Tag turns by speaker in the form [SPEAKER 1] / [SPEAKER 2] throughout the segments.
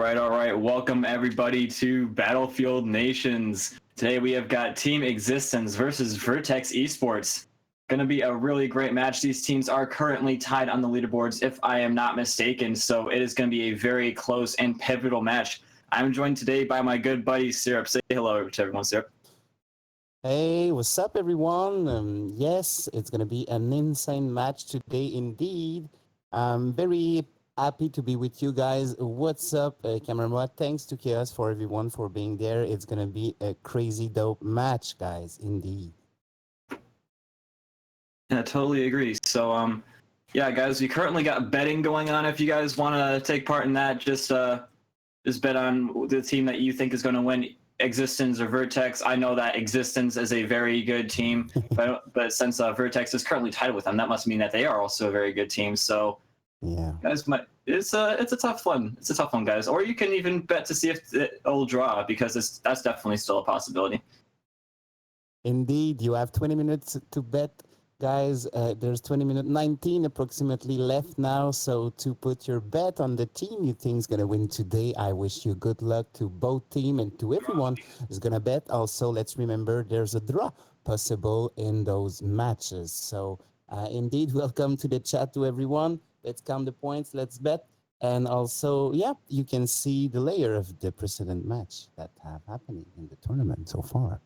[SPEAKER 1] All right. Welcome everybody to Battlefield Nations. Today we have got Team eXistenZ versus Vertex eSports. Going to be a really great match. These teams are currently tied on the leaderboards, if I am not mistaken. So it is going to be a very close and pivotal match. I'm joined today by my good buddy Syrup. Say hello to everyone, Syrup.
[SPEAKER 2] Hey, what's up, everyone? Yes, it's going to be an insane match today, indeed. I'm very happy to be with you guys. What's up, cameraman? Thanks to Chaos for everyone for being there. It's going to be a crazy dope match, guys, indeed.
[SPEAKER 1] Yeah, totally agree. So, yeah, guys, we currently got betting going on. If you guys want to take part in that, just bet on the team that you think is going to win. eXistenZ or Vertex. I know that eXistenZ is a very good team, but since Vertex is currently tied with them, that must mean that they are also a very good team. So,
[SPEAKER 2] yeah,
[SPEAKER 1] guys, it's a tough one. It's a tough one, guys. Or you can even bet to see if it'll draw, because that's definitely still a possibility.
[SPEAKER 2] indeed. You have 20 minutes to bet, guys. There's 19 approximately left now. So to put your bet on the team you think is going to win today, I wish you good luck to both team and to everyone who's going to bet. Also, let's remember there's a draw possible in those matches. So indeed, welcome to the chat to everyone. Let's count the points. Let's bet. And also, yeah, you can see the layer of the precedent match that have happening in the tournament so far.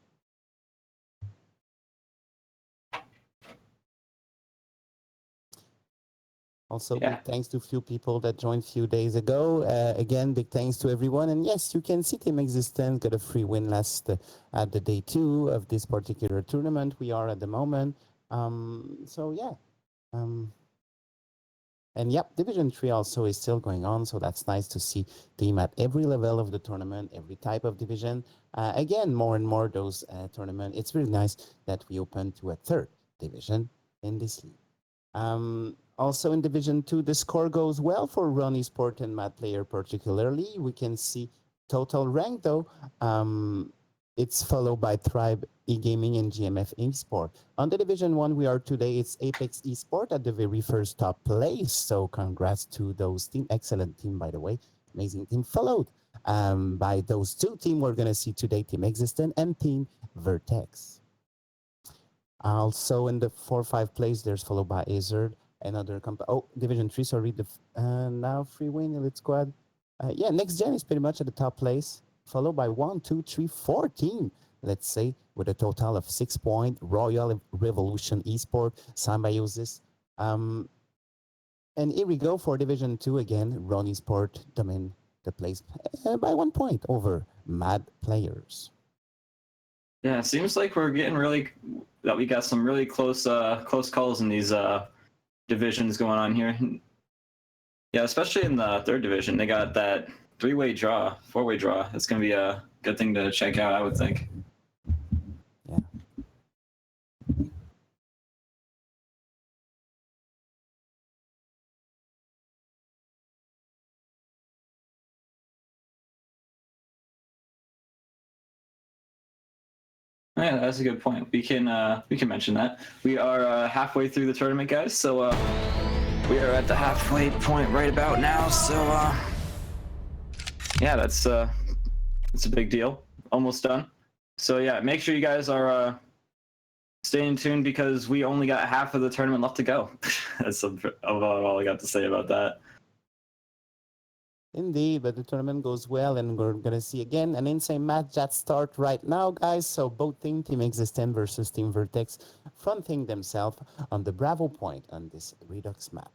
[SPEAKER 2] Also,
[SPEAKER 1] Yeah.
[SPEAKER 2] big thanks to a few people that joined a few days ago. Again, big thanks to everyone. And yes, you can see Team eXistenZ got a free win last at the day 2 of this particular tournament we are at the moment. So yeah. And yep, Division 3 also is still going on. So that's nice to see team at every level of the tournament, every type of division. Again, more and more those tournament. It's really nice that we open to a third division in this league. Also in Division 2, the score goes well for Ronnie Sport and Mad Player particularly. We can see total rank though. It's followed by Tribe eGaming and GMF eSport. On the Division 1 we are today, it's Apex eSport at the very first top place. So congrats to those team. Excellent team, by the way. Amazing team. Followed by those two teams we're going to see today, Team eXistenZ and Team Vertex. Also in the 4-5 place, there's followed by Azerd. Another Division 3, sorry. Now Free Win Elite Squad. Yeah, Next Gen is pretty much at the top place, followed by 1, 2, 3, 4 team, let's say, with a total of 6 points. Royal Revolution Esport, Symbiosis. And here we go for Division 2 again. Ronnie Sport dominating the place by 1 point over Mad Players.
[SPEAKER 1] Yeah, it seems like we're getting that we got some really close calls in these divisions going on here. Yeah, especially in the third division, they got that 3-way draw, 4-way draw. It's going to be a good thing to check out, I would think.
[SPEAKER 2] Yeah.
[SPEAKER 1] Yeah, that's a good point. We can mention that. We are halfway through the tournament, guys. So we are at the halfway point right about now. So yeah, that's a big deal. Almost done. So yeah, make sure you guys are staying tuned, because we only got half of the tournament left to go. That's about all I got to say about that.
[SPEAKER 2] Indeed, but the tournament goes well, and we're going to see again an insane match that starts right now, guys. So both Team eXistenZ versus Team Vertex fronting themselves on the Bravo point on this Redux map.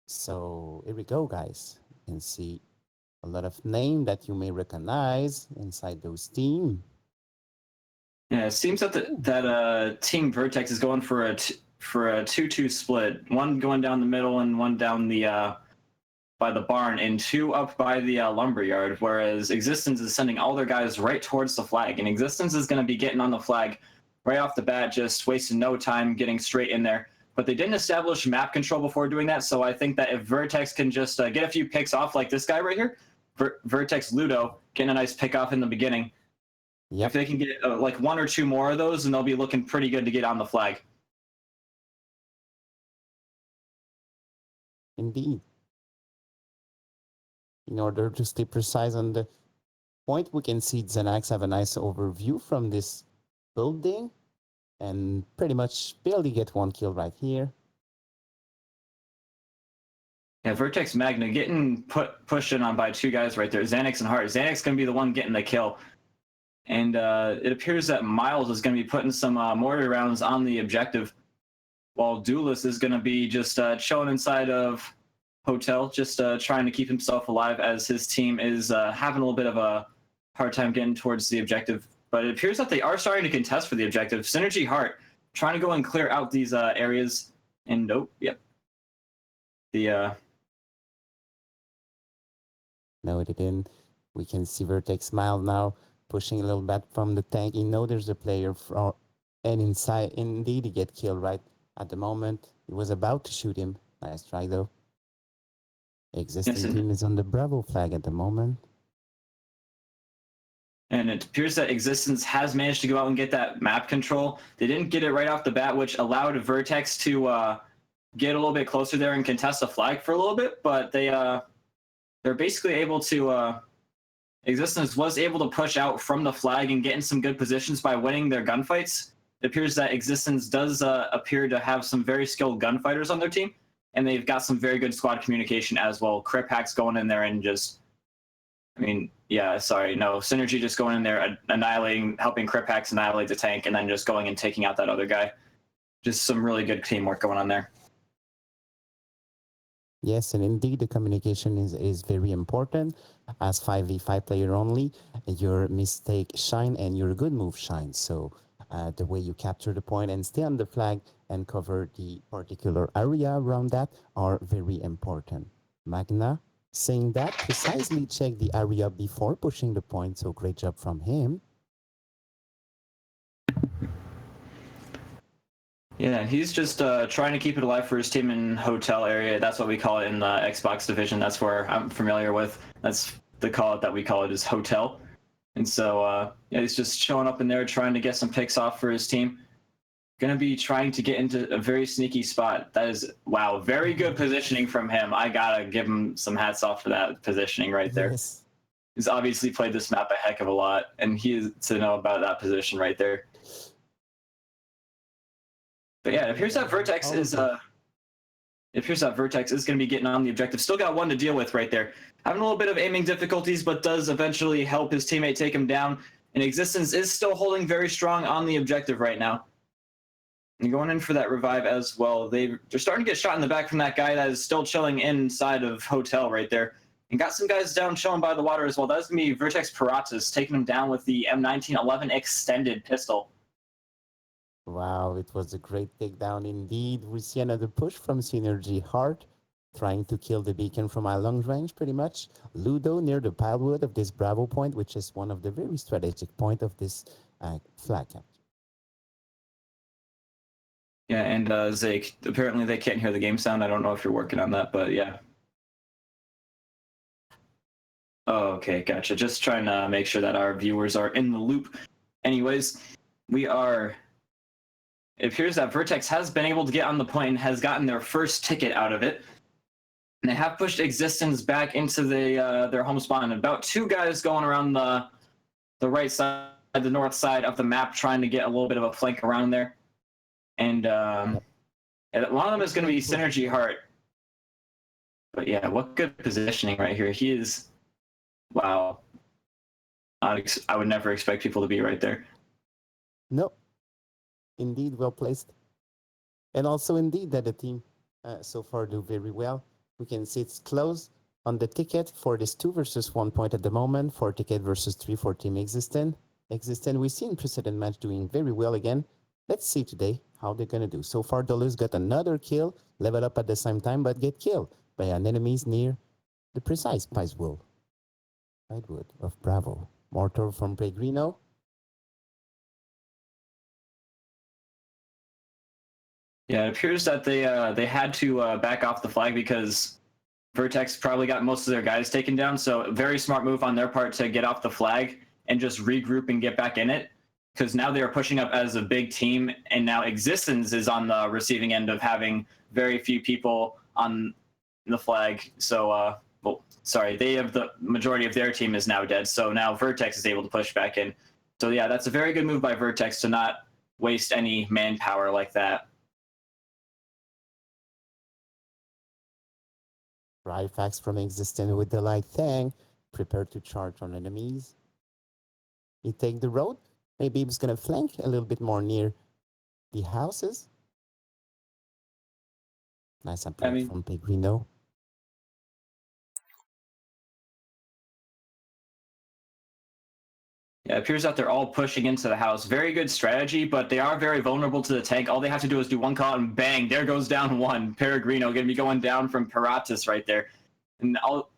[SPEAKER 2] So here we go, guys. You can see a lot of names that you may recognize inside those teams.
[SPEAKER 1] Yeah, it seems that Team Vertex is going for a 2-2 split. One going down the middle and one down the by the barn, and 2 up by the lumberyard, whereas eXistenZ is sending all their guys right towards the flag, and eXistenZ is going to be getting on the flag right off the bat, just wasting no time getting straight in there. But they didn't establish map control before doing that, so I think that if Vertex can just get a few picks off, like this guy right here, Vertex Ludo, getting a nice pick off in the beginning. Yep. If they can get like 1 or 2 more of those, then they'll be looking pretty good to get on the flag.
[SPEAKER 2] Indeed. in order to stay precise on the point. We can see Xanax have a nice overview from this building and pretty much barely get one kill right here.
[SPEAKER 1] Yeah, Vertex Magna getting pushed in on by two guys right there, Xanax and Hart. Xanax going to be the one getting the kill. And it appears that Miles is going to be putting some mortar rounds on the objective, while Duelist is going to be just chilling inside of Hotel, just trying to keep himself alive as his team is having a little bit of a hard time getting towards the objective. But it appears that they are starting to contest for the objective. Synergy Hart trying to go and clear out these areas. And nope, yep.
[SPEAKER 2] No, it didn't. We can see Vertex Smile now pushing a little bit from the tank. You know there's a player from, and inside, indeed, he get killed right at the moment. He was about to shoot him. Nice try, though. Existing team is on the Bravo flag at the moment.
[SPEAKER 1] And it appears that eXistenZ has managed to go out and get that map control. They didn't get it right off the bat, which allowed Vertex to get a little bit closer there and contest the flag for a little bit, but they're basically able to eXistenZ was able to push out from the flag and get in some good positions by winning their gunfights. It appears that eXistenZ does appear to have some very skilled gunfighters on their team, and they've got some very good squad communication as well. Crip Hack's going in there and just, Synergy just going in there, annihilating, helping Crip Hacks annihilate the tank, and then just going and taking out that other guy. Just some really good teamwork going on there.
[SPEAKER 2] Yes, and indeed the communication is very important. As 5v5 player only, your mistake shine and your good move shine. So the way you capture the point and stay on the flag and cover the particular area around that are very important. Magna saying that precisely check the area before pushing the point, so great job from him.
[SPEAKER 1] Yeah, he's just trying to keep it alive for his team in Hotel area. That's what we call it in the Xbox division. That's where I'm familiar with. That's the call it that we call it is Hotel. And so, he's just showing up in there, trying to get some picks off for his team. Going to be trying to get into a very sneaky spot. That is, wow, very good positioning from him. I got to give him some hats off for that positioning right there.
[SPEAKER 2] Yes.
[SPEAKER 1] He's obviously played this map a heck of a lot, and he is to know about that position right there. But yeah, it appears that Vertex is going to be getting on the objective. Still got one to deal with right there. Having a little bit of aiming difficulties, but does eventually help his teammate take him down. And eXistenZ is still holding very strong on the objective right now. And going in for that revive as well. They're starting to get shot in the back from that guy that is still chilling inside of Hotel right there. And got some guys down chilling by the water as well. That's going to be Vertex Piratas taking him down with the M1911 extended pistol.
[SPEAKER 2] Wow, it was a great takedown indeed. We see another push from Synergy Hart, trying to kill the beacon from a long range pretty much. Ludo near the pilewood of this Bravo point, which is one of the very strategic point of this flag capture.
[SPEAKER 1] Yeah, and Zake, apparently they can't hear the game sound. I don't know if you're working on that, but yeah. Oh, okay, gotcha. Just trying to make sure that our viewers are in the loop. Anyways, it appears that Vertex has been able to get on the point and has gotten their first ticket out of it. And they have pushed eXistenZ back into their home spawn. About two guys going around the right side, the north side of the map, trying to get a little bit of a flank around there. And one of them is going to be Synergy Hart. But yeah, what good positioning right here. He is, wow. I would never expect people to be right there.
[SPEAKER 2] No. Indeed, well placed. And also indeed that the team so far do very well. We can see it's close on the ticket for this 2 versus 1 point at the moment. 4 ticket versus 3 for Team eXistenZ. We see in precedent match doing very well again. Let's see today how they're going to do. So far, Dolus got another kill, level up at the same time, but get killed by an enemies near the precise pilewood of Bravo. Mortar from Pellegrino.
[SPEAKER 1] Yeah, it appears that they had to back off the flag because Vertex probably got most of their guys taken down. So a very smart move on their part to get off the flag and just regroup and get back in it. Because now they are pushing up as a big team, and now eXistenZ is on the receiving end of having very few people on the flag. So well, sorry, they have the majority of their team is now dead. So now Vertex is able to push back in. So yeah, that's a very good move by Vertex to not waste any manpower like that.
[SPEAKER 2] Rifax from eXistenZ with the light tank, prepared to charge on enemies. He take the road. Maybe he's gonna flank a little bit more near the houses. Nice upgrade from Pellegrino.
[SPEAKER 1] Yeah, it appears that they're all pushing into the house. Very good strategy, but they are very vulnerable to the tank. All they have to do is do one call and bang, there goes down one. Pellegrino going to be going down from Paratus right there.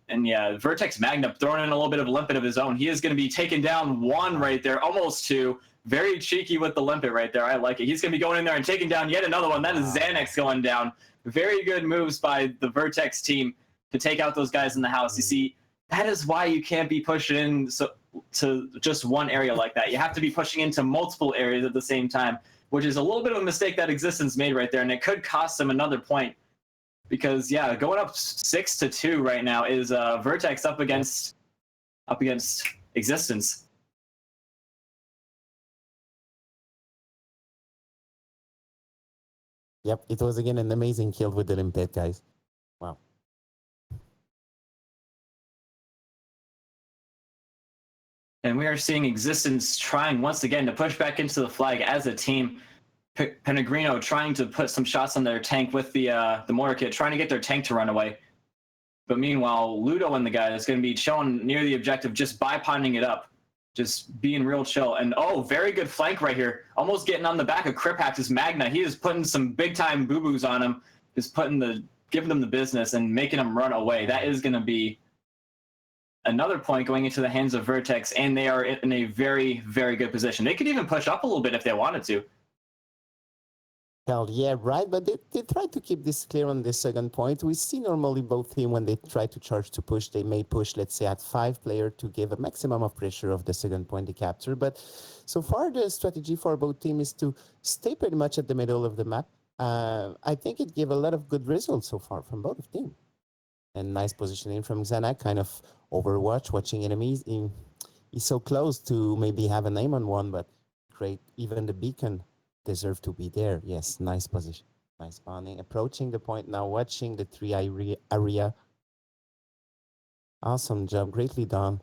[SPEAKER 1] And yeah, Vertex Magna throwing in a little bit of limpet of his own. He is going to be taking down one right there, almost two. Very cheeky with the limpet right there. I like it. He's going to be going in there and taking down yet another one. That is Xanax going down. Very good moves by the Vertex team to take out those guys in the house. You see, that is why you can't be pushing in to just one area like that. You have to be pushing into multiple areas at the same time, which is a little bit of a mistake that eXistenZ made right there, and it could cost them another point. Because yeah, going up 6-2 right now is Vertex up against eXistenZ.
[SPEAKER 2] Yep, it was again an amazing kill with the limpet, guys. Wow.
[SPEAKER 1] And we are seeing eXistenZ trying once again to push back into the flag as a team. Pellegrino trying to put some shots on their tank with the mortar kit, trying to get their tank to run away. But meanwhile, Ludo and the guy is going to be chilling near the objective, just bipoding it up, just being real chill. And oh, very good flank right here, almost getting on the back of Kripax's Magna. He is putting some big time boo boos on him, just giving them the business and making them run away. That is going to be another point going into the hands of Vertex, and they are in a very, very good position. They could even push up a little bit if they wanted to.
[SPEAKER 2] Hell yeah, right, but they try to keep this clear on the second point. We see normally both teams, when they try to charge to push, they may push, let's say, at 5 players to give a maximum of pressure of the second point they capture. But so far, the strategy for both teams is to stay pretty much at the middle of the map. I think it gave a lot of good results so far from both teams. And nice positioning from Xanax, kind of Overwatch, watching enemies. He's so close to maybe have an aim on one, but great. Even the beacon deserve to be there. Yes, nice position. Nice spawning. Approaching the point now, watching the 3 area. Awesome job. Greatly done.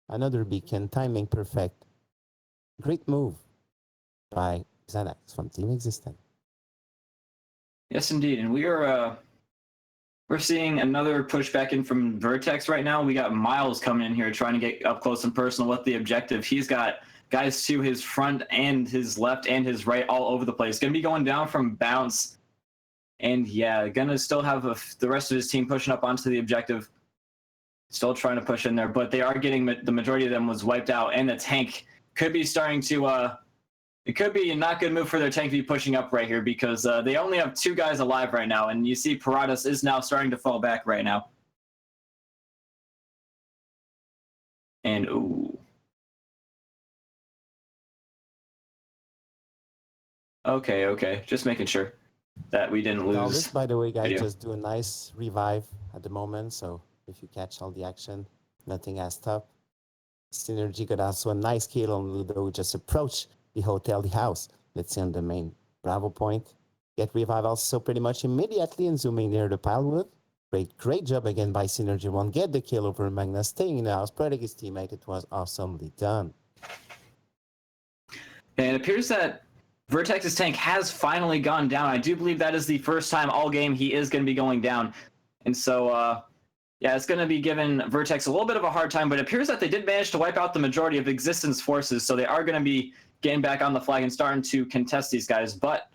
[SPEAKER 2] Another beacon. Timing perfect. Great move by Xanax from Team eXistenZ.
[SPEAKER 1] Yes, indeed. And we're seeing another pushback in from Vertex right now. We got Miles coming in here trying to get up close and personal with the objective. He's got guys to his front and his left and his right all over the place. Going to be going down from bounce. And yeah, going to still have the rest of his team pushing up onto the objective. Still trying to push in there, but they are getting the majority of them was wiped out. And the tank could be starting to... it could be a not good move for their tank to be pushing up right here because they only have 2 guys alive right now. And you see Paratus is now starting to fall back right now. And ooh. Okay. Just making sure that we didn't lose.
[SPEAKER 2] Now this, by the way, guys, just do a nice revive at the moment. So if you catch all the action, nothing has stopped. Synergy got also a nice kill on Ludo. Just approach the hotel, the house. Let's see on the main Bravo point. Get revive also pretty much immediately and zooming near the pilewood. Great job again by Synergy 1. Get the kill over Magna, staying in the house, protect his teammate. It was awesomely done.
[SPEAKER 1] And it appears that Vertex's tank has finally gone down. I do believe that is the first time all game he is going to be going down. And so, yeah, it's going to be giving Vertex a little bit of a hard time, but it appears that they did manage to wipe out the majority of eXistenZ forces, so they are going to be getting back on the flag and starting to contest these guys. But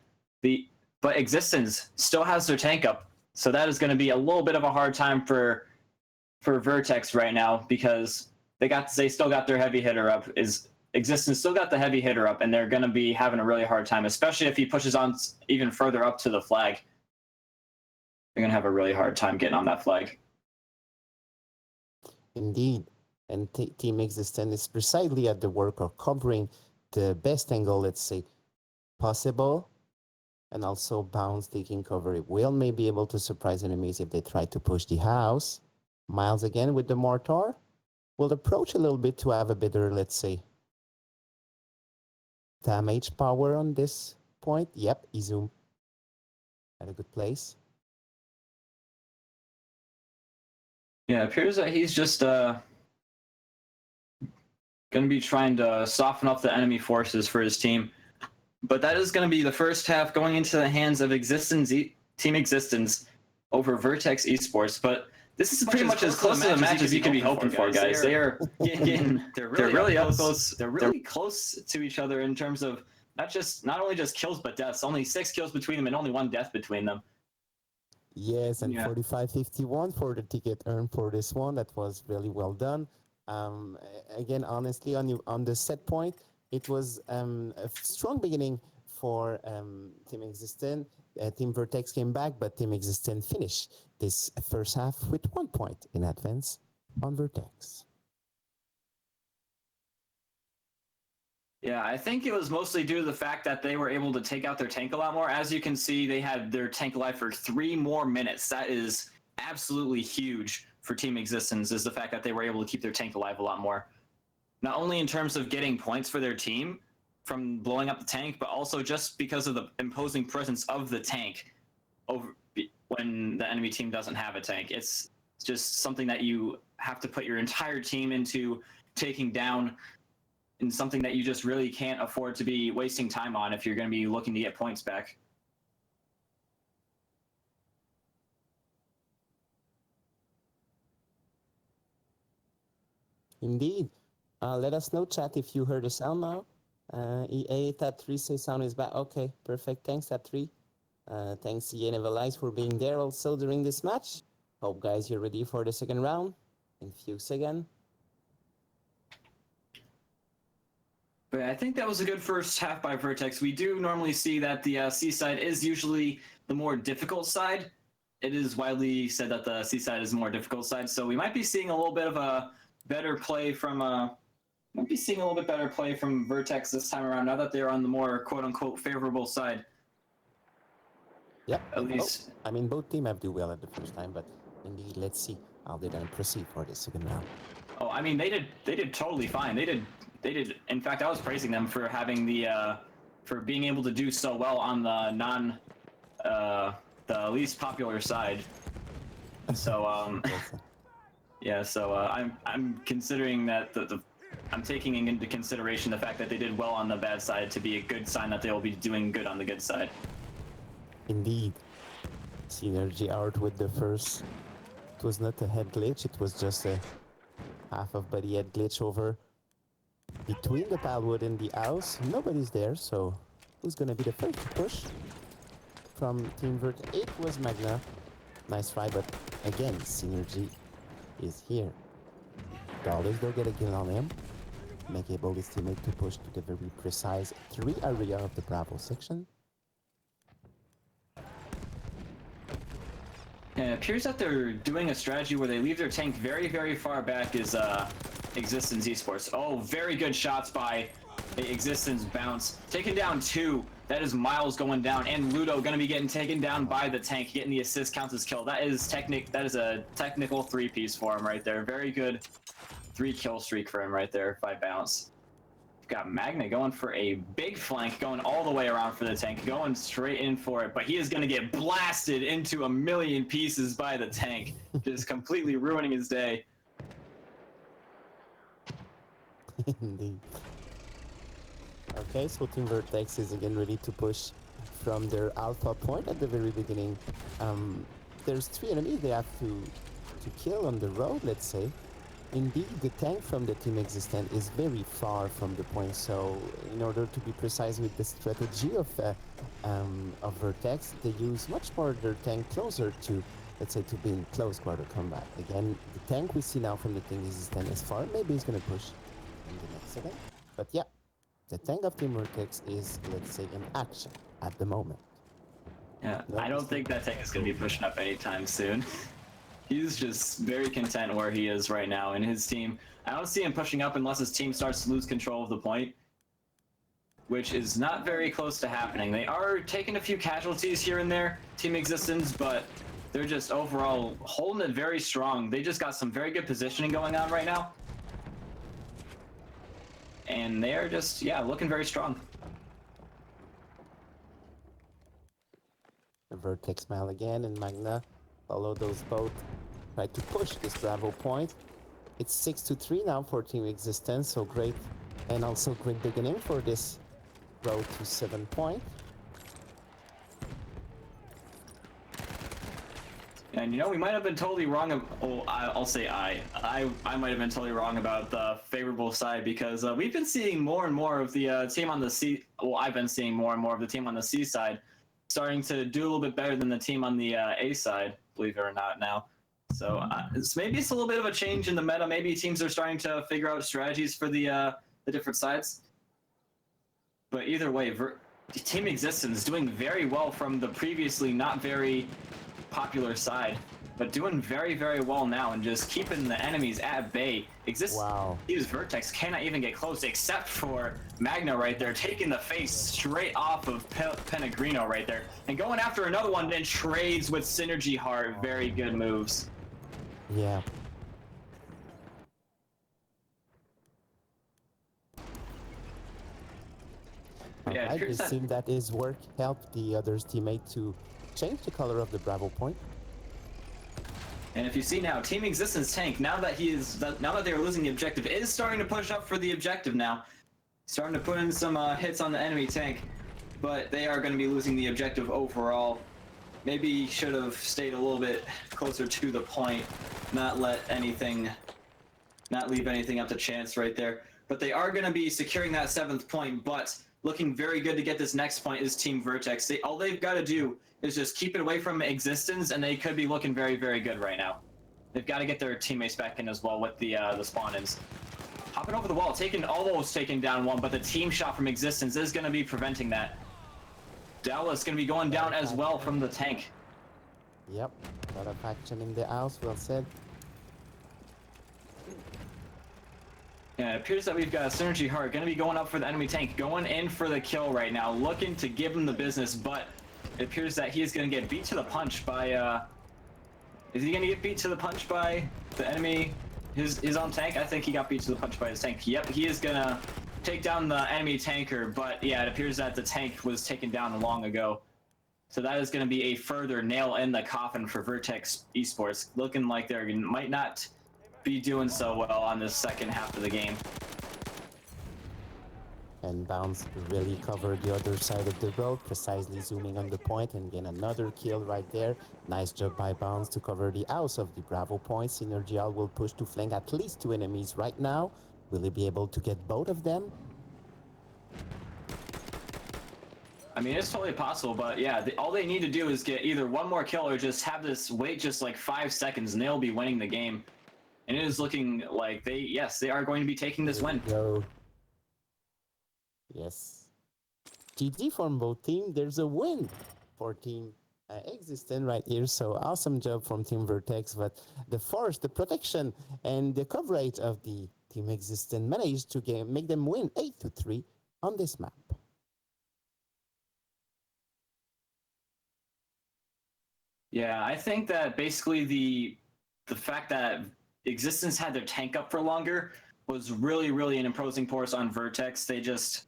[SPEAKER 1] eXistenZ still has their tank up, so that is going to be a little bit of a hard time for Vertex right now because they still got their heavy hitter up. eXistenZ still got the heavy hitter up, and they're going to be having a really hard time, especially if he pushes on even further up to the flag. They're going to have a really hard time getting on that flag.
[SPEAKER 2] Indeed. And Team eXistenZ is precisely at the work of covering the best angle, let's say, possible. and also Bounce taking cover. It will maybe able to surprise enemies if they try to push the house. Miles again with the mortar. Will approach a little bit to have a better, let's say, damage power on this point. Yep, Izum at a good place.
[SPEAKER 1] Yeah, it appears that he's just going to be trying to soften up the enemy forces for his team. But that is going to be the first half going into the hands of Team eXistenZ over Vertex eSports. But this is pretty much as close to the match as you can be hoping for, guys. They're really up close. They're really close to each other in terms of not only just kills but deaths. Only 6 kills between them and only 1 death between them.
[SPEAKER 2] Yes, and 45-51 for the ticket earned for this one. That was really well done. Again, honestly, on the set point, it was a strong beginning for Team eXistenZ. Team Vertex came back, but Team eXistenZ finished this first half with 1 point in advance on Vertex.
[SPEAKER 1] Yeah, I think it was mostly due to the fact that they were able to take out their tank a lot more. As you can see, they had their tank alive for 3 more minutes. That is absolutely huge for Team eXistenZ, is the fact that they were able to keep their tank alive a lot more. Not only in terms of getting points for their team from blowing up the tank, but also just because of the imposing presence of the tank over when the enemy team doesn't have a tank. It's just something that you have to put your entire team into taking down, and something that you just really can't afford to be wasting time on if you're going to be looking to get points back.
[SPEAKER 2] Indeed. Let us know, chat, if you heard the sound now. EA Tat3 says sound is back. Okay, perfect. Thanks, Tat3. Thanks, EA Never for being there also during this match. Hope, guys, you're ready for the second round in a few seconds.
[SPEAKER 1] But I think that was a good first half by Vertex. We do normally see that the C side is usually the more difficult side. It is widely said that the C side is the more difficult side, so we might be seeing a little bit of a better play from Vertex this time around, now that they're on the more quote-unquote favorable side.
[SPEAKER 2] Yep.
[SPEAKER 1] At least.
[SPEAKER 2] I mean, both teams have do well at the first time, but indeed, let's see how they then proceed for the second round.
[SPEAKER 1] Oh, I mean, they did totally fine. They did. In fact, I was praising them for having for being able to do so well on the the least popular side. So yeah. So I'm considering that I'm taking into consideration the fact that they did well on the bad side to be a good sign that they will be doing good on the good side.
[SPEAKER 2] Indeed. Synergy out with the first. It was not a head glitch. It was just a half of body head glitch over between the pilewood and the house. Nobody's there, so who's gonna be the first to push? From Team Vert 8 was Magna. Nice try, but again, Synergy is here. Dollars will get a kill on him. Make able his teammate to push to the very precise 3 area of the Bravo section.
[SPEAKER 1] And it appears that they're doing a strategy where they leave their tank very, very far back as eXistenZ eSports. Oh, very good shots by the eXistenZ Bounce. Taking down 2. That is Miles going down, and Ludo going to be getting taken down by the tank, getting the assist counts as kill. That is a technical 3-piece for him right there. Very good 3-kill streak for him right there by Bounce. Got Magna going for a big flank, going all the way around for the tank, going straight in for it, but he is going to get blasted into a million pieces by the tank, just completely ruining his day.
[SPEAKER 2] Indeed. Okay, so Team Vertex is again ready to push from their alpha point at the very beginning. There's 3 enemies they have to kill on the road, let's say. Indeed, the tank from the Team eXistenZ is very far from the point, so in order to be precise with the strategy of Vertex, they use much more their tank closer to, let's say, to be in close quarter combat. Again, the tank we see now from the Team eXistenZ is far, maybe he's gonna push in the next second. But yeah, the tank of Team Vertex is, let's say, in action at the moment.
[SPEAKER 1] Yeah, I don't think that tank is gonna be pushing up anytime soon. He's just very content where he is right now in his team. I don't see him pushing up unless his team starts to lose control of the point. which is not very close to happening. They are taking a few casualties here and there, Team eXistenZ, but they're just overall holding it very strong. They just got some very good positioning going on right now. And they're just, yeah, looking very strong.
[SPEAKER 2] Vertex Mal again and Magna follow those both. Try to push this Bravo point. It's 6-3 now for Team eXistenZ, so great. And also great beginning for this road to 7 point.
[SPEAKER 1] And you know, we might have been totally wrong. I'll say I might have been totally wrong about the favorable side, because we've been seeing more and more of the team on the C. Well, I've been seeing more and more of the team on the C side starting to do a little bit better than the team on the A side, believe it or not. Now, so maybe it's a little bit of a change in the meta. Maybe teams are starting to figure out strategies for the different sides. But either way, Team eXistenZ is doing very well from the previously not very popular side, but doing very, very well now and just keeping the enemies at bay.
[SPEAKER 2] Wow.
[SPEAKER 1] Vertex cannot even get close except for Magna right there, taking the face straight off of Pellegrino right there and going after another one, then trades with Synergy Heart. Very good moves.
[SPEAKER 2] Yeah.
[SPEAKER 1] Yeah,
[SPEAKER 2] it seemed that his work helped the other's teammate to change the color of the Bravo point.
[SPEAKER 1] And if you see now, Team eXistenZ tank, now that they're losing the objective, is starting to push up for the objective now. Starting to put in some hits on the enemy tank, but they are going to be losing the objective overall. Maybe should have stayed a little bit closer to the point, not leave anything up to chance right there. But they are going to be securing that 7th point, but looking very good to get this next point is Team Vertex. All they've got to do is just keep it away from eXistenZ, and they could be looking very, very good right now. They've got to get their teammates back in as well with the spawn-ins. Hopping over the wall, almost taking down one, but the team shot from eXistenZ is going to be preventing that. Dallas going to be going down as well from the tank.
[SPEAKER 2] Yep, a lot of action in the house, well said.
[SPEAKER 1] Yeah, it appears that we've got Synergy Heart going to be going up for the enemy tank, going in for the kill right now, looking to give him the business, but it appears that he is going to get beat to the punch by, is he going to get beat to the punch by the enemy, his own tank? I think he got beat to the punch by his tank. Yep, he is going to take down the enemy tanker, but yeah, it appears that the tank was taken down long ago. So that is going to be a further nail in the coffin for Vertex eSports, looking like they might not be doing so well on this second half of the game.
[SPEAKER 2] And Bounce really covered the other side of the road, precisely zooming on the point and get another kill right there. Nice job by Bounce to cover the house of the Bravo point. Synergial will push to flank at least 2 enemies right now. Will he be able to get both of them?
[SPEAKER 1] I mean, it's totally possible, but yeah, all they need to do is get either one more kill or just have this wait just like 5 seconds and they'll be winning the game. And it is looking like they are going to be taking this win.
[SPEAKER 2] Go. Yes. GG from both teams. There's a win for Team eXistenZ right here. So awesome job from Team Vertex. But the force, the protection, and the coverage of the Team eXistenZ managed to make them win 8-3 on this map.
[SPEAKER 1] Yeah, I think that basically the fact that eXistenZ had their tank up for longer was really, really an imposing force on Vertex. They just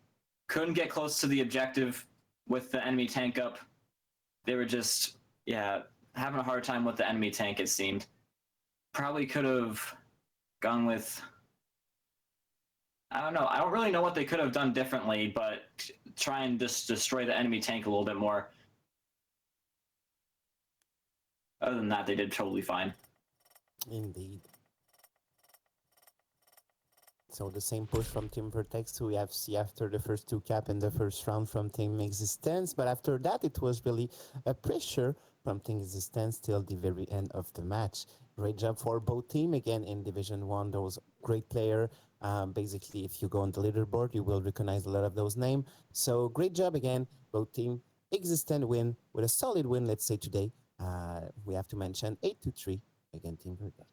[SPEAKER 1] couldn't get close to the objective with the enemy tank up. They were just, yeah, having a hard time with the enemy tank, it seemed. Probably could have gone with, I don't know. I don't really know what they could have done differently, but try and just destroy the enemy tank a little bit more. Other than that, they did totally fine.
[SPEAKER 2] Indeed. So the same push from Team Vertex we have seen after the first 2 cap in the first round from Team eXistenZ, but after that it was really a pressure from Team eXistenZ till the very end of the match. Great job for both teams again in Division 1, those great players. Basically, if you go on the leaderboard, you will recognize a lot of those names. So great job again, both teams. eXistenZ win with a solid win, let's say today. We have to mention 8-3 against Team Vertex.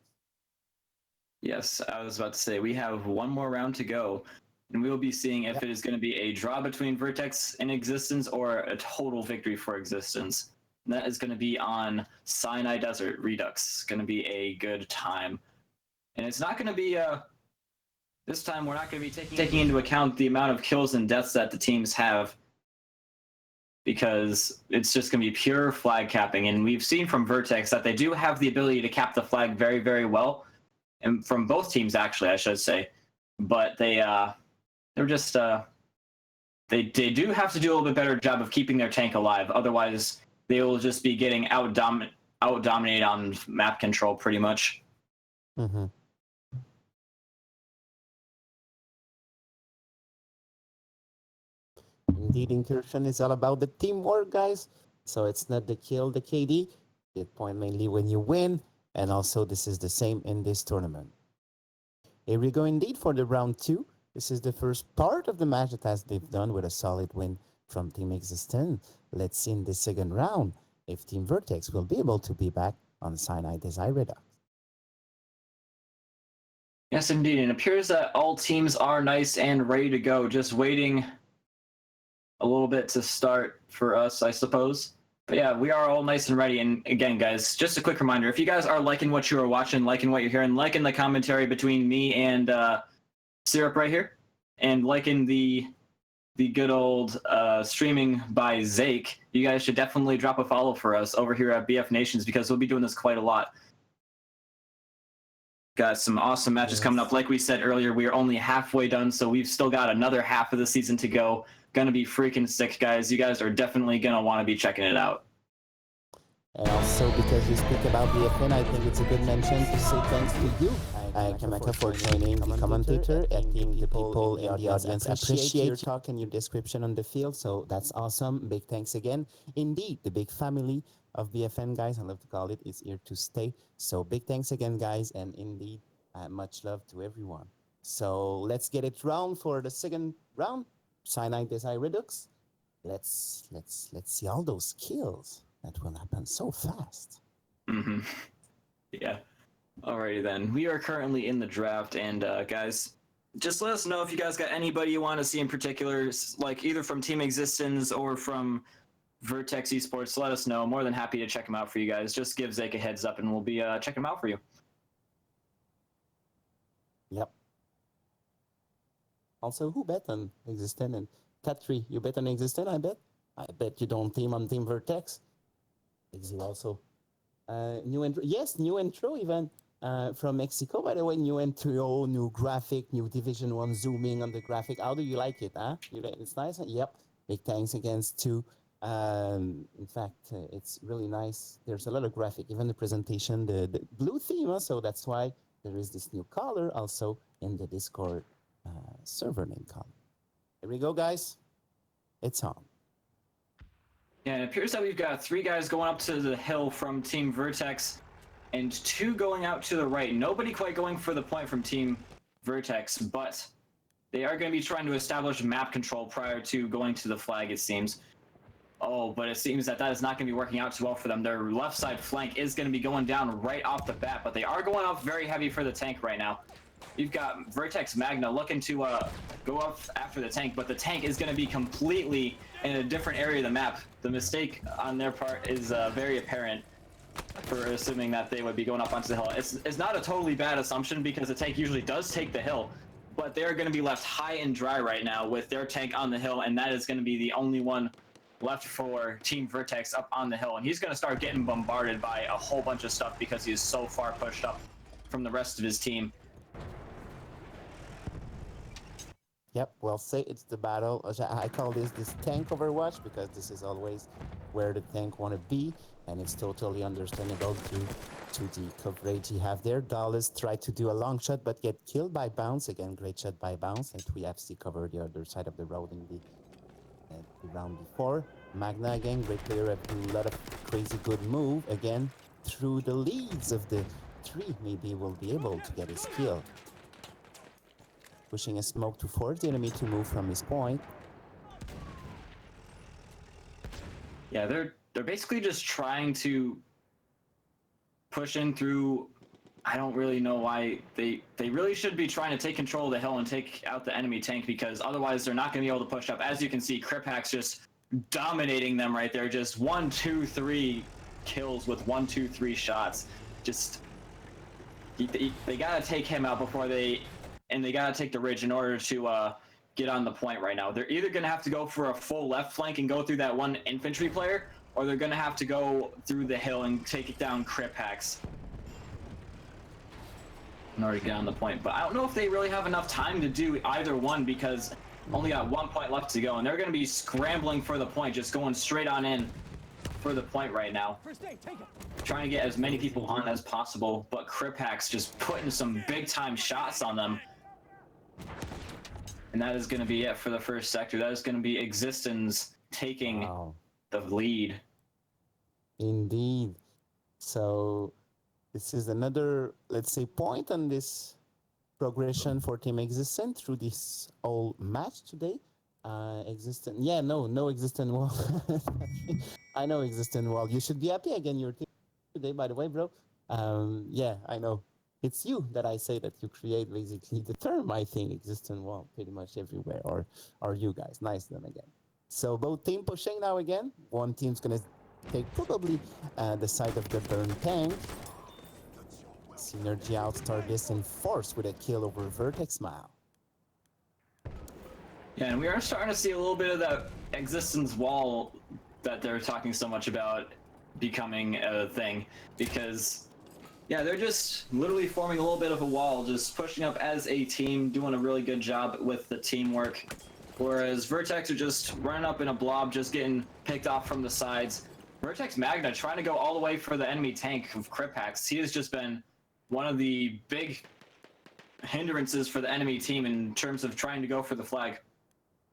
[SPEAKER 1] Yes, I was about to say we have one more round to go. and we will be seeing if it is going to be a draw between Vertex and eXistenZ or a total victory for eXistenZ. And that is going to be on Sinai Desert Redux. Going to be a good time. And it's not going to be this time we're not going to be taking into account the amount of kills and deaths that the teams have, because it's just going to be pure flag capping. And we've seen from Vertex that they do have the ability to cap the flag very, very well, and from both teams actually, I should say. But they're just they do have to do a little bit better job of keeping their tank alive. Otherwise, they will just be getting out dominated on map control pretty much.
[SPEAKER 2] Mm-hmm. Indeed, Incursion is all about the teamwork, guys. So it's not the kill, the KD. Get point mainly when you win. And also, this is the same in this tournament. Here we go indeed for the round 2. This is the first part of the match that has been done with a solid win from Team eXistenZ. Let's see in the second round if Team Vertex will be able to be back on Sinai Desire Redux.
[SPEAKER 1] Yes, indeed. And it appears that all teams are nice and ready to go, just waiting a little bit to start for us, I suppose. But yeah, we are all nice and ready. And again, guys, just a quick reminder, if you guys are liking what you are watching, liking what you're hearing, liking the commentary between me and Syrup right here, and liking the good old streaming by Zake, you guys should definitely drop a follow for us over here at BFNations, because we'll be doing this quite a lot. Got some awesome matches coming up. Like we said earlier, we are only halfway done, so we've still got another half of the season to go. Gonna be freaking sick, guys. You guys are definitely gonna want to be checking it out.
[SPEAKER 2] And also, because you speak about BFN, I think it's a good mention to say thanks to you, Kameka, for joining the commentator. I think the people in the audience appreciate your talk and your description on the field, so that's awesome. Big thanks again. Indeed, the big family of BFN, guys, I love to call it, is here to stay. So big thanks again, guys, and indeed, much love to everyone. So let's get it round for the second round. Sinai Desire Redux. Let's see all those kills. That will happen so fast.
[SPEAKER 1] Mm-hmm. Yeah. Alrighty then. We are currently in the draft, and guys, just let us know if you guys got anybody you want to see in particular, like either from Team eXistenZ or from Vertex eSports. Let us know. More than happy to check them out for you guys. Just give Zake a heads up, and we'll be checking them out for you.
[SPEAKER 2] Yep. Also, who bet on eXistenZ? And Cat3, you bet on eXistenZ, I bet? I bet you don't team on Team Vertex. Exi also. New intro. Yes, new intro even from Mexico. By the way, new intro, new graphic, new Division 1 zooming on the graphic. How do you like it, huh? It's nice? Yep. Big thanks again to, in fact, it's really nice. There's a lot of graphic, even the presentation, the blue theme, so that's why there is this new color also in the Discord server name column. Here we go, guys. It's on.
[SPEAKER 1] Yeah, it appears that we've got 3 guys going up to the hill from Team Vertex and 2 going out to the right. Nobody quite going for the point from Team Vertex, but they are going to be trying to establish map control prior to going to the flag, it seems. Oh, but it seems that is not going to be working out too well for them. Their left side flank is going to be going down right off the bat, but they are going off very heavy for the tank right now. You've got Vertex Magna looking to go up after the tank, but the tank is going to be completely in a different area of the map. The mistake on their part is very apparent for assuming that they would be going up onto the hill. It's not a totally bad assumption, because the tank usually does take the hill, but they're going to be left high and dry right now with their tank on the hill, and that is going to be the only one left for Team Vertex up on the hill. And he's going to start getting bombarded by a whole bunch of stuff because he is so far pushed up from the rest of his team.
[SPEAKER 2] Yep, well, say it's the battle. I call this tank overwatch, because this is always where the tank want to be, and it's totally understandable to the coverage you have there. Dallas tried to do a long shot, but get killed by Bounce. Again, great shot by Bounce, and we have covered the other side of the road in the round before. Magna, again, great player, a lot of crazy good move. Again, through the leads of the 3, maybe will be able to get his kill. Pushing a smoke to force the enemy to move from his point.
[SPEAKER 1] Yeah, they're basically just trying to push in through I don't really know why they really should be trying to take control of the hill and take out the enemy tank, because otherwise they're not going to be able to push up. As you can see, Criphack's just dominating them right there. Just 1, 2, 3 kills with 1, 2, 3 shots. Just they gotta take him out before they gotta take the ridge in order to get on the point right now. They're either gonna have to go for a full left flank and go through that one infantry player, or they're gonna have to go through the hill and take it down Criphack's in order to get on the point. But I don't know if they really have enough time to do either one, because only got 1 point left to go, and they're going to be scrambling for the point, just going straight on in for the point right now. Trying to get as many people on as possible, but Criphack's just putting some big-time shots on them. And that is going to be it for the first sector. That is going to be eXistenZ taking the lead.
[SPEAKER 2] Indeed. So this is another, let's say, point on this progression for Team eXistenZ through this whole match today. eXistenZ, yeah, no eXistenZ wall. I know eXistenZ wall. You should be happy again. Your team today, by the way, bro. Yeah, I know. It's you that I say that you create basically the term. I think eXistenZ wall pretty much everywhere, or you guys. Nice them again. So both team pushing now again. One team's gonna take probably the side of the burn tank. Synergy outstar this in force with a kill over Vertex Mile.
[SPEAKER 1] Yeah, and we are starting to see a little bit of that eXistenZ wall that they're talking so much about becoming a thing, because yeah, they're just literally forming a little bit of a wall, just pushing up as a team, doing a really good job with the teamwork, whereas Vertex are just running up in a blob, just getting picked off from the sides. Vertex Magna trying to go all the way for the enemy tank of Criphack's. He has just been one of the big hindrances for the enemy team in terms of trying to go for the flag.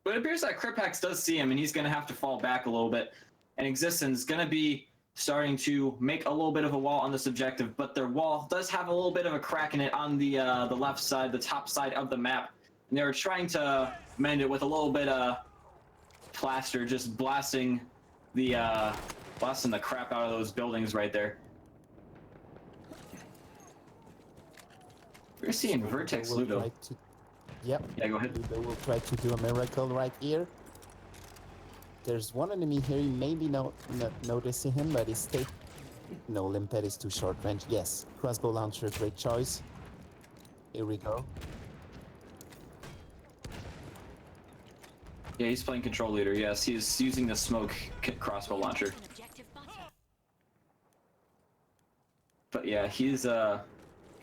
[SPEAKER 1] But it appears that Criphack's does see him, and he's going to have to fall back a little bit. And eXistenZ is going to be starting to make a little bit of a wall on this objective, but their wall does have a little bit of a crack in it on the left side, the top side of the map. And they're trying to mend it with a little bit of plaster, just blasting the crap out of those buildings right there. We're seeing Vertex Ludo.
[SPEAKER 2] Yep.
[SPEAKER 1] Yeah, go ahead.
[SPEAKER 2] Ludo will try to do a miracle right here. There's one enemy here. You may be not noticing him, but he's stay. No, Limpet is too short range. Yes, crossbow launcher, great choice. Here we go.
[SPEAKER 1] Yeah, he's playing control leader. Yes, he's using the smoke crossbow launcher. But yeah, he's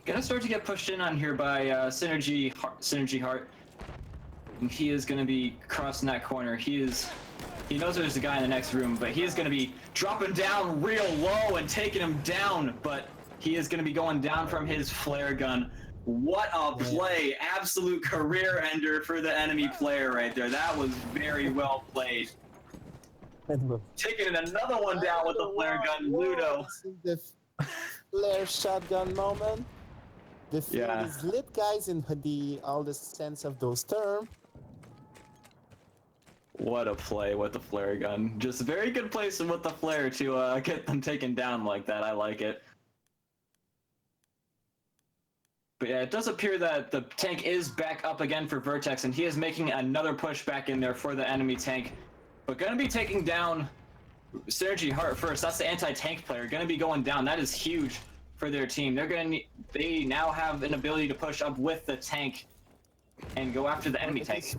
[SPEAKER 1] gonna start to get pushed in on here by Synergy Heart. And he is gonna be crossing that corner. He knows there's a guy in the next room, but he is gonna be dropping down real low and taking him down. But he is gonna be going down from his flare gun. What a play! Absolute career ender for the enemy player right there. That was very well played. Taking another one down with the flare gun, Ludo.
[SPEAKER 2] The flare shotgun moment. The field is lit, guys, in all the sense of those terms.
[SPEAKER 1] What a play with the flare gun. Just a very good placement with the flare to get them taken down like that. I like it. But yeah, it does appear that the tank is back up again for Vertex, and he is making another push back in there for the enemy tank. But gonna be taking down Synergy Heart first. That's the anti-tank player. Gonna be going down. That is huge for their team. They now have an ability to push up with the tank and go after the enemy tank.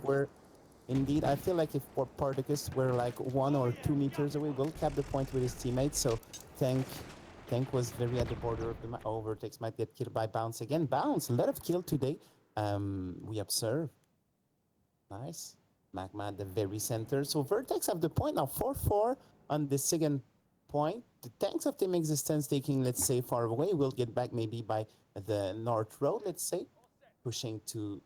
[SPEAKER 2] Indeed, I feel like if Spartacus were like 1 or 2 meters away, we'll cap the point with his teammates. So Tank was very at the border of the map. Oh, Vertex might get killed by Bounce again. Bounce, a lot of kill today. We observe. Nice. Magma at the very center. So Vertex have the point now, 4-4 on the second point. The tanks of Team eXistenZ taking, let's say, far away. We'll get back maybe by the north road, let's say, pushing to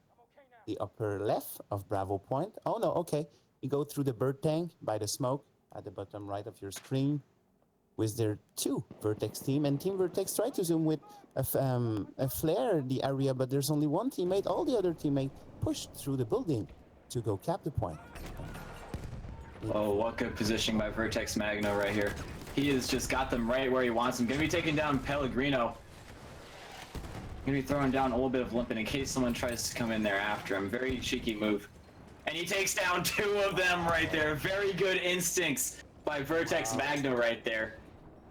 [SPEAKER 2] the upper left of Bravo Point. Oh no, okay. You go through the bird tank by the smoke at the bottom right of your screen with their 2 Vertex team. And Team Vertex try to zoom with a flare the area, but there's only one teammate. All the other teammates pushed through the building to go cap the point.
[SPEAKER 1] Oh, what good positioning by Vertex Magna right here. He has just got them right where he wants them. Gonna be taking down Pellegrino. Gonna be throwing down a little bit of limping in case someone tries to come in there after him. Very cheeky move. And he takes down 2 of them right there. Very good instincts by Vertex Magna right there.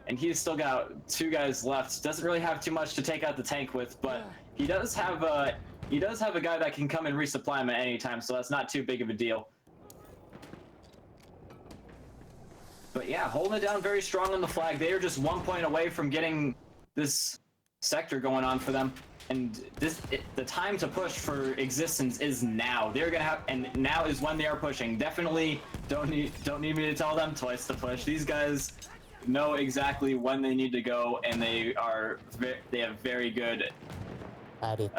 [SPEAKER 1] And he's still got 2 guys left. Doesn't really have too much to take out the tank with, but he does have a guy that can come and resupply him at any time, so that's not too big of a deal. But yeah, holding it down very strong on the flag. They are just 1 point away from getting this sector going on for them. And the time to push for eXistenZ is now. They're gonna have, and now is when they are pushing. Definitely don't need me to tell them twice to push. These guys know exactly when they need to go, and they have very good
[SPEAKER 2] At it.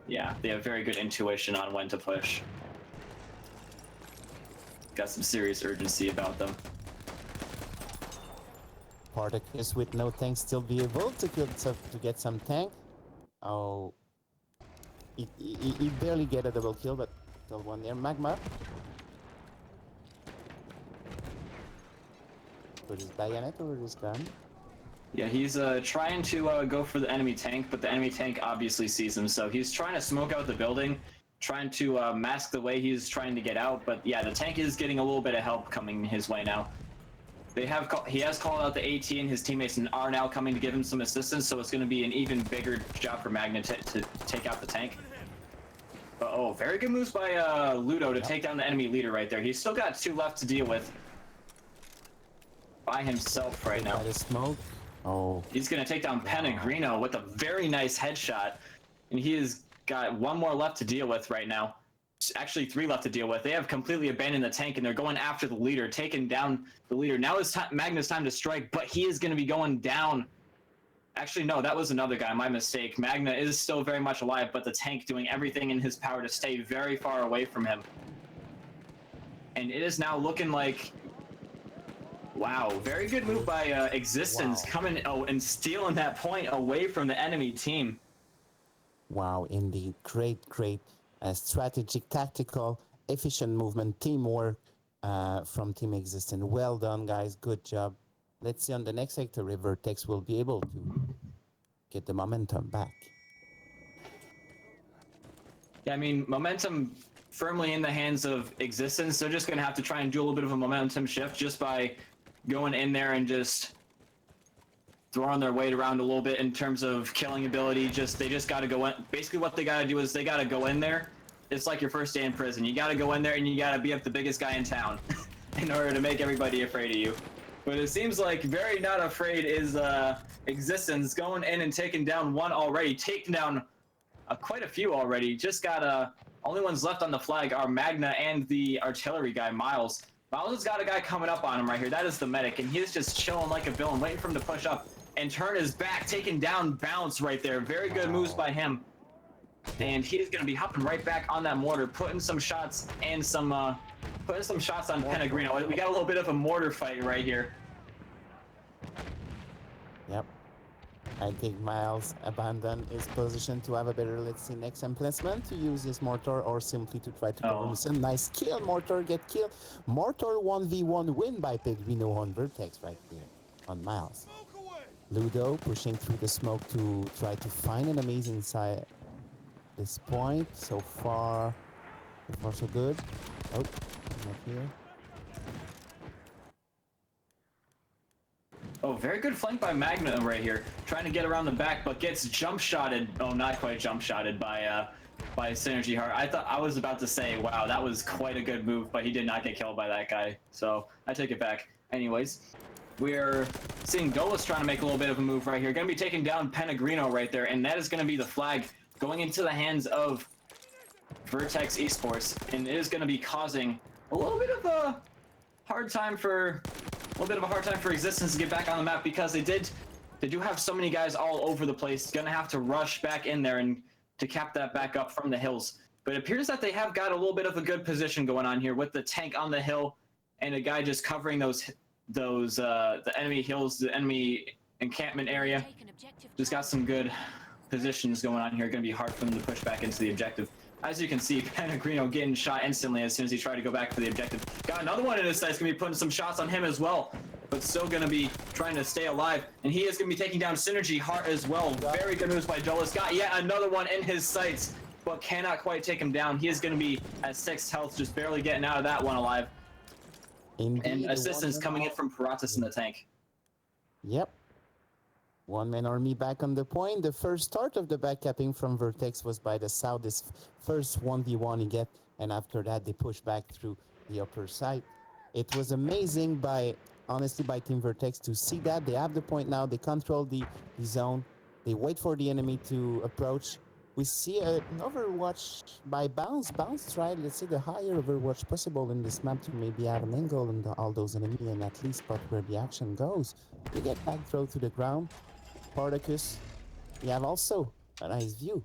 [SPEAKER 1] yeah, they have very good intuition on when to push. Got some serious urgency about them.
[SPEAKER 2] Spartacus with no tank still be able to get some tank. Oh, he barely get a double kill, but still one there. Magma. With his bayonet or his gun.
[SPEAKER 1] Yeah, he's trying to go for the enemy tank, but the enemy tank obviously sees him, so he's trying to smoke out the building, trying to mask the way he's trying to get out. But yeah, the tank is getting a little bit of help coming his way now. He has called out the AT, and his teammates are now coming to give him some assistance, so it's going to be an even bigger job for Magna to take out the tank. But oh, very good moves by Ludo to take down the enemy leader right there. He's still got 2 left to deal with by himself right now.
[SPEAKER 2] Smoke. Oh.
[SPEAKER 1] He's going to take down Pellegrino with a very nice headshot, and he has got 1 more left to deal with right now. Actually 3 left to deal with. They have completely abandoned the tank, and they're going after the leader, taking down the leader. Now is Magna's time to strike, but he is going to be going down. Actually, no, that was another guy. My mistake. Magna is still very much alive, but the tank doing everything in his power to stay very far away from him. And it is now looking like... Wow, very good move by eXistenZ coming and stealing that point away from the enemy team.
[SPEAKER 2] Wow, indeed. Great strategic, tactical, efficient movement, teamwork from Team eXistenZ. Well done, guys. Good job. Let's see on the next sector if Vertex will be able to get the momentum back.
[SPEAKER 1] Yeah, I mean, momentum firmly in the hands of eXistenZ. They're just going to have to try and do a little bit of a momentum shift just by going in there and just throwing their weight around a little bit in terms of killing ability. They just got to go in. Basically, what they got to do is they got to go in there. It's like your first day in prison. You got to go in there and you got to be up the biggest guy in town in order to make everybody afraid of you. But it seems like very not afraid is eXistenZ going in and taking down 1 already, taking down quite a few already. Just got only ones left on the flag are Magna and the artillery guy, Miles. Miles has got a guy coming up on him right here. That is the medic, and he's just chilling like a villain, waiting for him to push up and turn his back, taking down Bounce right there. Very good moves by him. And he's going to be hopping right back on that mortar, putting some shots and putting some shots on Pellegrino. We got a little bit of a mortar fight right here.
[SPEAKER 2] Yep. I think Miles abandoned his position to have a better, let's see, next emplacement, to use his mortar or simply to try to cover some nice kill. Mortar get killed. Mortar 1v1 win by Pellegrino on Vertex right here on Miles. Ludo pushing through the smoke to try to find an amazing side. This point so far so good. Oh, not here.
[SPEAKER 1] Oh, very good flank by Magna right here, trying to get around the back, but gets jump shotted. Oh, not quite jump shotted by Synergy Heart. I was about to say, wow, that was quite a good move, but he did not get killed by that guy. So I take it back. Anyways, we're seeing Golas trying to make a little bit of a move right here. Going to be taking down Pellegrino right there, and that is going to be the flag going into the hands of Vertex eSports, and it is going to be causing a little bit of a hard time for eXistenZ to get back on the map, because they do have so many guys all over the place. Gonna have to rush back in there and to cap that back up from the hills. But it appears that they have got a little bit of a good position going on here with the tank on the hill and a guy just covering the enemy hills, the enemy encampment area. Just got some good positions going on here. Gonna be hard for them to push back into the objective. As you can see, Pellegrino getting shot instantly as soon as he tried to go back to the objective. Got another one in his sights, gonna be putting some shots on him as well. but still going to be trying to stay alive. And he is going to be taking down Synergy Heart as well. Very good moves by Dolus. Got yet another one in his sights, but cannot quite take him down. He is going to be at 6 health, just barely getting out of that one alive.
[SPEAKER 2] Indeed,
[SPEAKER 1] and assistance coming in from Paratus in the tank.
[SPEAKER 2] Yep. One-man army back on the point. The first start of the backcapping from Vertex was by the south. This first 1v1 he get, and after that they push back through the upper side. It was amazing honestly by Team Vertex to see that. They have the point now. They control the zone. They wait for the enemy to approach. We see an overwatch by Bounce. Bounce tried, let's say, the higher overwatch possible in this map to maybe have an angle on all those enemies and at least spot where the action goes. We get back throw to the ground. Spartacus, we have also a nice view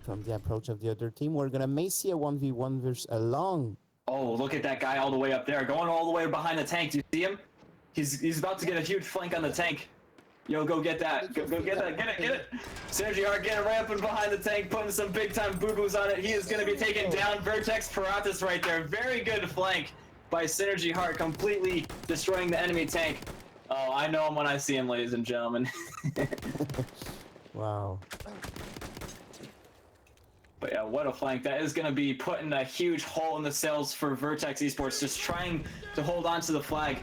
[SPEAKER 2] from the approach of the other team. We're gonna may see a 1v1 versus a long.
[SPEAKER 1] Oh, look at that guy all the way up there, going all the way behind the tank. Do you see him? He's about to get a huge flank on the tank. Yo, go get that. Go get that. Get it. Synergy Heart getting right up and behind the tank, putting some big time boo-boos on it. He is going to be taking down Vertex Paratus right there. Very good flank by Synergy Heart, completely destroying the enemy tank. Oh, I know him when I see him, ladies and gentlemen.
[SPEAKER 2] Wow.
[SPEAKER 1] But yeah, what a flank. That is going to be putting a huge hole in the sails for Vertex Esports, just trying to hold on to the flag.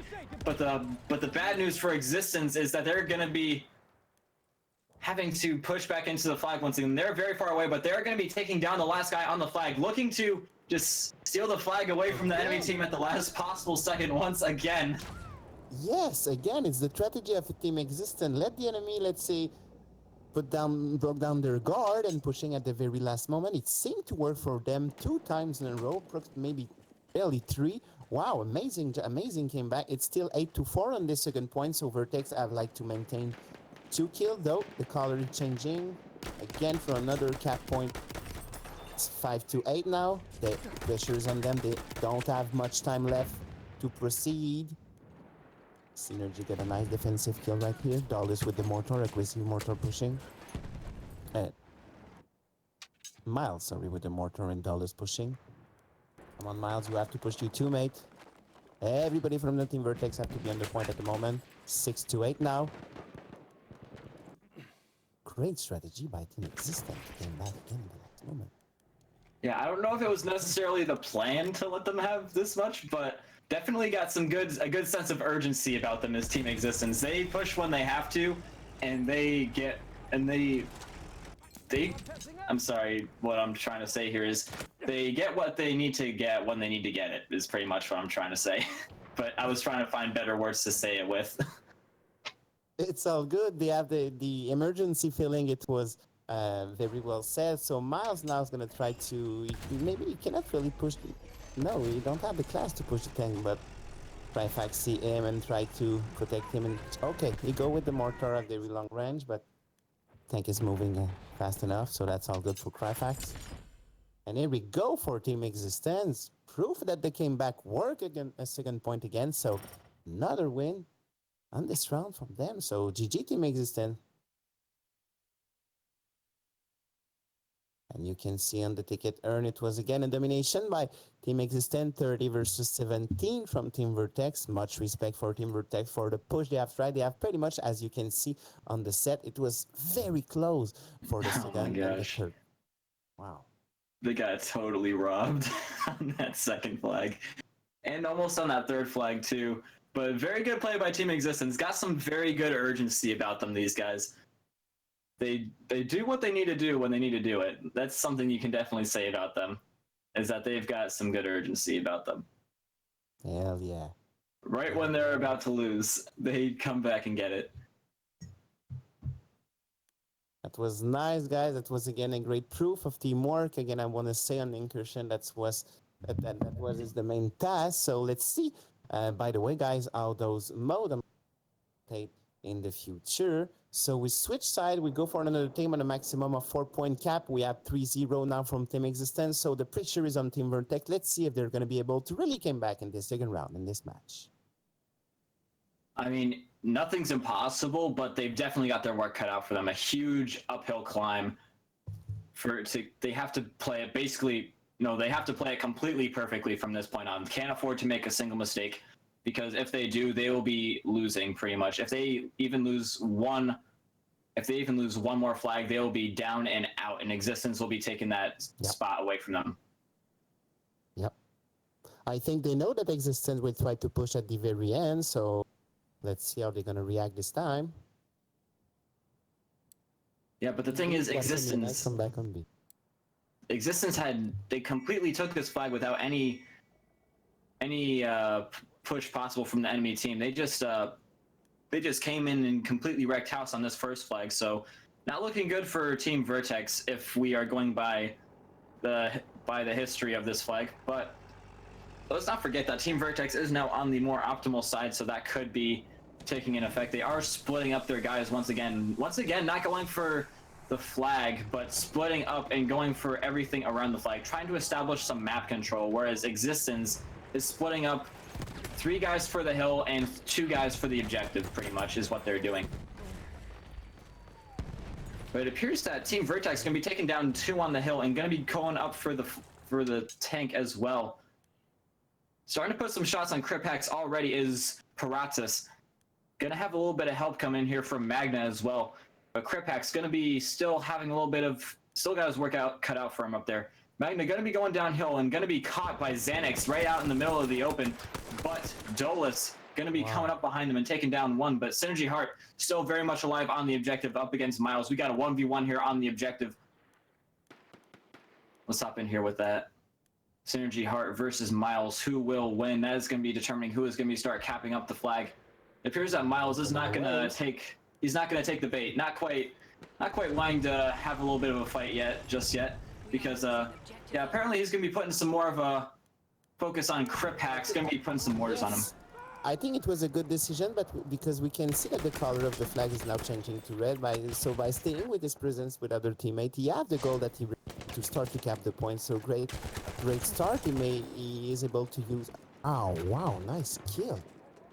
[SPEAKER 1] But the bad news for eXistenZ is that they're going to be having to push back into the flag once again. They're very far away, but they're going to be taking down the last guy on the flag, looking to just steal the flag away from the enemy team at the last possible second once again.
[SPEAKER 2] Yes, again, it's the strategy of Team eXistenZ. Let the enemy, let's say, broke down their guard and pushing at the very last moment. It seemed to work for them 2 times in a row, maybe barely 3. Wow, amazing came back. It's still 8-4 on this second point, so Vertex have like to maintain 2 kills though. The color is changing again for another cap point. It's 5-8 now. The pressure's on them. They don't have much time left to proceed. Synergy get a nice defensive kill right here. Dolus with the mortar, aggressive mortar pushing. Miles, sorry, with the mortar and Dolus pushing. Come on, Miles, you have to push you too, mate. Everybody from the Team Vertex have to be on the point at the moment. 6-8 now. Great strategy by Team eXistenZ to came back again in the last moment.
[SPEAKER 1] Yeah, I don't know if it was necessarily the plan to let them have this much, but definitely got a good sense of urgency about them as Team eXistenZ. They push when they have to, and they I'm sorry, what I'm trying to say here is they get what they need to get when they need to get it, is pretty much what I'm trying to say. But I was trying to find better words to say it with.
[SPEAKER 2] It's all good. They have the emergency feeling. It was very well said. So Miles now is going to try to, maybe he cannot really push no, we don't have the class to push the tank, but Trifax see him and try to protect him. And okay, he go with the mortar at very long range, but tank is moving fast enough, so that's all good for Trifax. And here we go for Team eXistenZ. Proof that they came back, work again, a second point again. So another win on this round from them. So GG Team eXistenZ. And you can see on the ticket earn, it was again a domination by Team eXistenZ, 30 versus 17 from Team Vertex. Much respect for Team Vertex for the push they have tried. They have pretty much, as you can see on the set, it was very close for the second and the third. Wow.
[SPEAKER 1] They got totally robbed on that second flag. And almost on that third flag too. But very good play by Team eXistenZ. Got some very good urgency about them, these guys. They do what they need to do when they need to do it. That's something you can definitely say about them, is that they've got some good urgency about them.
[SPEAKER 2] Hell yeah.
[SPEAKER 1] Right when they're about to lose, they come back and get it.
[SPEAKER 2] That was nice, guys. That was again a great proof of teamwork. Again, I want to say on Incursion that was the main task. So let's see. By the way, guys, how those modes in the future. So we switch side, we go for another team on a maximum of 4-point cap. We have 3-0 now from Team eXistenZ, so the pressure is on Team Vertex. Let's see if they're going to be able to really come back in this second round in this match.
[SPEAKER 1] I mean, nothing's impossible, but they've definitely got their work cut out for them. A huge uphill climb. They have to play it basically, no, they have to play it completely perfectly from this point on. Can't afford to make a single mistake, because if they do, they will be losing pretty much. If they even lose one more flag, they will be down and out, and eXistenZ will be taking that spot away from them.
[SPEAKER 2] Yep. I think they know that eXistenZ will try to push at the very end, so let's see how they're going to react this time.
[SPEAKER 1] Yeah, but the thing is, eXistenZ
[SPEAKER 2] come back on B.
[SPEAKER 1] eXistenZ they completely took this flag without any push possible from the enemy team. They just came in and completely wrecked house on this first flag. So not looking good for Team Vertex if we are going by the history of this flag. But let's not forget that Team Vertex is now on the more optimal side, so that could be taking an effect. They are splitting up their guys once again. Once again, not going for the flag, but splitting up and going for everything around the flag, trying to establish some map control, whereas eXistenZ is splitting up 3 guys for the hill and 2 guys for the objective, pretty much, is what they're doing. But it appears that Team Vertex is going to be taking down 2 on the hill and going to be going up for the tank as well. Starting to put some shots on Kripax already is Paratus. Going to have a little bit of help come in here from Magna as well. But Kripax going to be still having a little bit of... Still got his work cut out for him up there. Magna going to be going downhill and going to be caught by Xanax right out in the middle of the open. But Dolus going to be coming up behind them and taking down 1. But Synergy Heart still very much alive on the objective up against Miles. We got a 1v1 here on the objective. Let's hop in here with that. Synergy Heart versus Miles. Who will win? That is going to be determining who is going to be start capping up the flag. It appears that Miles is not going to take... He's not going to take the bait. Not quite wanting to have a little bit of a fight just yet. Because, yeah, apparently he's going to be putting some more of a focus on Kripax. Going to be putting some mortars on him.
[SPEAKER 2] I think it was a good decision, but because we can see that the color of the flag is now changing to red, so by staying with his presence with other teammates, he had the goal that to start to cap the point. So great start. He is able to use. Oh wow, nice kill.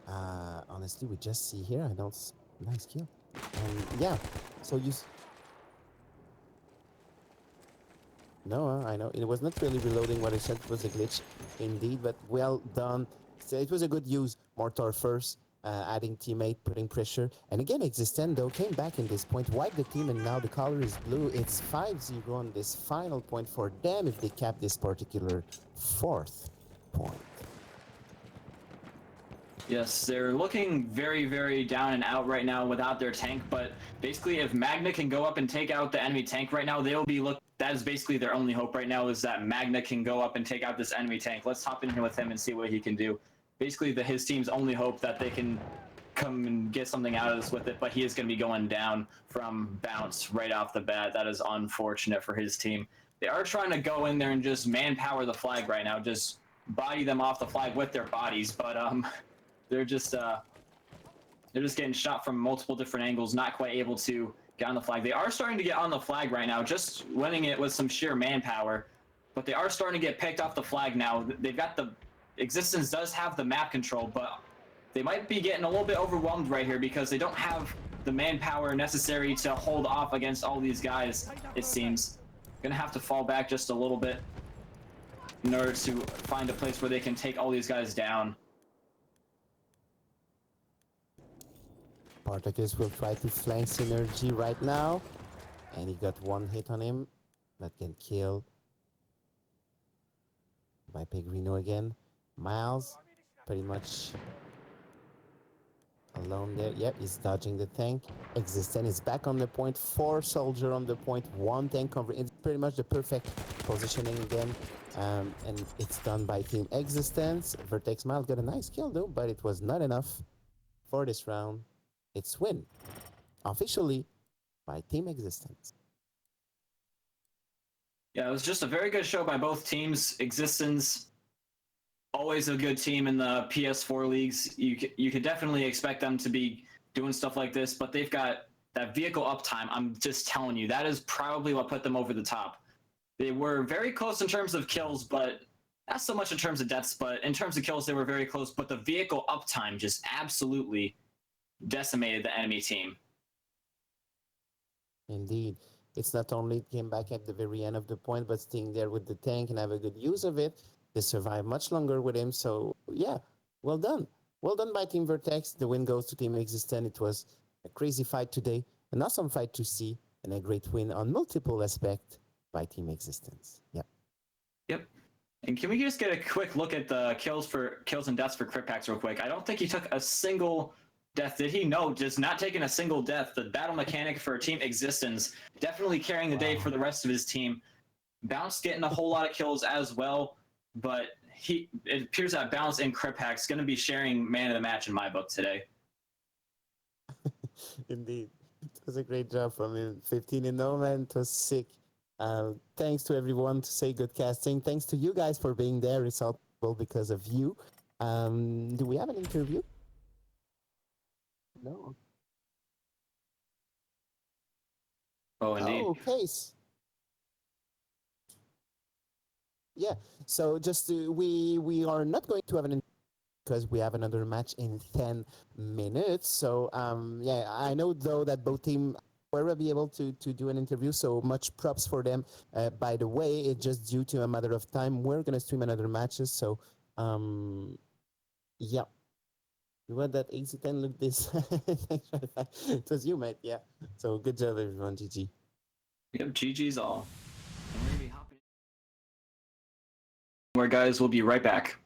[SPEAKER 2] Honestly, we just see here. Nice kill. Yeah. So you. No, I know. It was not really reloading what I said. It was a glitch indeed, but well done. So it was a good use. Mortar first, adding teammate, putting pressure. And again, eXistenZ, though, came back in this point, wiped the team, and now the color is blue. It's 5-0 on this final point for them if they cap this particular 4th point.
[SPEAKER 1] Yes, they're looking very, very down and out right now without their tank, but basically if Magna can go up and take out the enemy tank right now, they will be that is basically their only hope right now, is that Magna can go up and take out this enemy tank. Let's hop in here with him and see what he can do. Basically his team's only hope that they can come and get something out of this with it, but he is going to be going down from bounce right off the bat. That is unfortunate for his team. They are trying to go in there and just manpower the flag right now, just body them off the flag with their bodies, but they're just getting shot from multiple different angles, not quite able to get on the flag. They are starting to get on the flag right now, just winning it with some sheer manpower, but they are starting to get picked off the flag now. They've got the eXistenZ does have the map control, but they might be getting a little bit overwhelmed right here because they don't have the manpower necessary to hold off against all these guys, it seems. Gonna have to fall back just a little bit in order to find a place where they can take all these guys down.
[SPEAKER 2] Spartacus will try to flank Synergy right now, and he got 1 hit on him that can kill by Pegrino again. Miles pretty much alone there. Yep, he's dodging the tank. eXistenZ is back on the point. 4 soldier on the point, 1 tank cover. It's pretty much the perfect positioning again. And it's done by Team eXistenZ. Vertex Miles got a nice kill though, but it was not enough for this round. It's win officially by Team eXistenZ.
[SPEAKER 1] Yeah, it was just a very good show by both teams. eXistenZ, always a good team in the PS4 leagues. You could definitely expect them to be doing stuff like this, but they've got that vehicle uptime. I'm just telling you, that is probably what put them over the top. They were very close in terms of kills, but not so much in terms of deaths, but in terms of kills, they were very close. But the vehicle uptime just absolutely decimated the enemy team.
[SPEAKER 2] Indeed. It's not only came back at the very end of the point, but staying there with the tank and have a good use of it. They survive much longer with him. So, yeah, well done. well done by Team Vertex. The win goes to Team eXistenZ. It was a crazy fight today, an awesome fight to see, and a great win on multiple aspects by Team eXistenZ. Yeah.
[SPEAKER 1] Yep. And can we just get a quick look at the kills and deaths for Crit Packs real quick? I don't think he took a single death. Did he? No, just not taking a single death. The battle mechanic for Team eXistenZ definitely carrying the day for the rest of his team. Bounce getting a whole lot of kills as well, but it appears that Bounce and Crit Packs going to be sharing man of the match in my book today.
[SPEAKER 2] Indeed. It was a great job from him. 15 and 0, man. It was sick. Thanks to everyone to say good casting. Thanks to you guys for being there. It's all because of you. Do we have an interview? No.
[SPEAKER 1] Oh, indeed.
[SPEAKER 2] Oh, Case. Yeah. So just we are not going to have an interview because we have another match in 10 minutes. So yeah, I know though that both teams will be able to do an interview, so much props for them. By the way, it's just due to a matter of time. We're gonna stream another matches, so yeah. You want that eXistenZ look this? It was you, mate. Yeah. So good job, everyone. GG.
[SPEAKER 1] Yep, GG's all. And we're gonna be hopping. Where guys, we'll be right back.